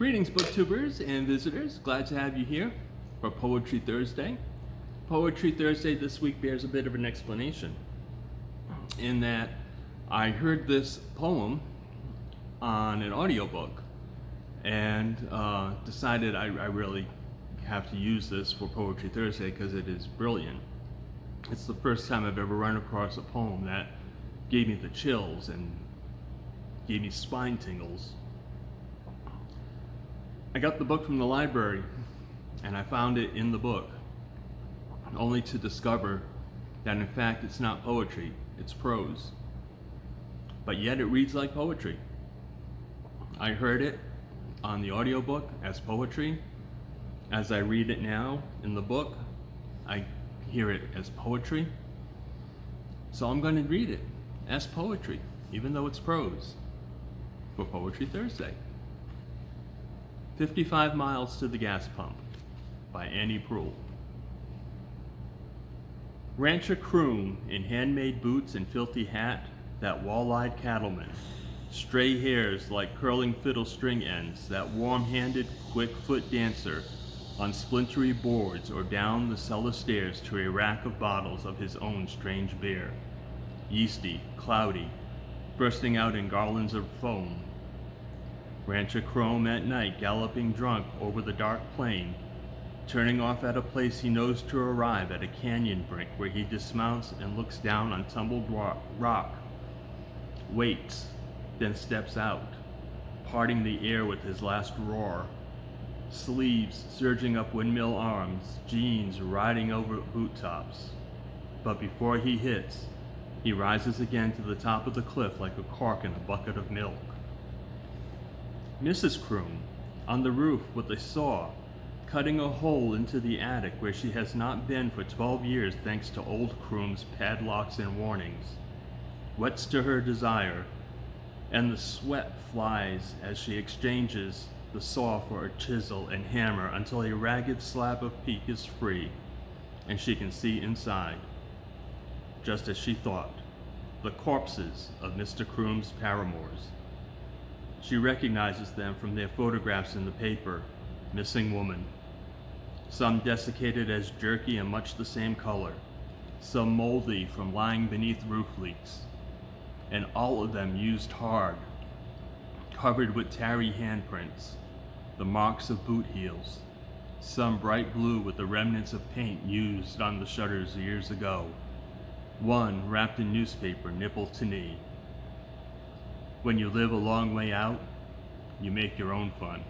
Greetings, booktubers and visitors. Glad to have you here for Poetry Thursday. Poetry Thursday this week bears a bit of an explanation in that I heard this poem on an audiobook and decided I really have to use this for Poetry Thursday because it is brilliant. It's the first time I've ever run across a poem that gave me the chills and gave me spine tingles. I got the book from the library and I found it in the book, only to discover that in fact it's not poetry, it's prose. But yet it reads like poetry. I heard it on the audiobook as poetry. As I read it now in the book, I hear it as poetry. So I'm going to read it as poetry, even though it's prose, for Poetry Thursday. 55 Miles to the Gas Pump by Annie Proulx. Rancher Croom in handmade boots and filthy hat, that wall-eyed cattleman, stray hairs like curling fiddle string ends, that warm-handed, quick-foot dancer on splintery boards or down the cellar stairs to a rack of bottles of his own strange beer, yeasty, cloudy, bursting out in garlands of foam. Rancher Croom at night galloping drunk over the dark plain, turning off at a place he knows to arrive at a canyon brink where he dismounts and looks down on tumbled rock, waits, then steps out, parting the air with his last roar, sleeves surging up windmill arms, jeans riding over boot tops. But before he hits, he rises again to the top of the cliff like a cork in a bucket of milk. Mrs. Croom, on the roof with a saw, cutting a hole into the attic where she has not been for 12 years thanks to old Croom's padlocks and warnings, whets to her desire, and the sweat flies as she exchanges the saw for a chisel and hammer until a ragged slab of peak is free and she can see inside. Just as she thought, the corpses of Mr. Croom's paramours. She recognizes them from their photographs in the paper, missing woman. Some desiccated as jerky and much the same color, some moldy from lying beneath roof leaks, and all of them used hard, covered with tarry handprints, the marks of boot heels, some bright blue with the remnants of paint used on the shutters years ago, one wrapped in newspaper nipple to knee. When you live a long way out, you make your own fun.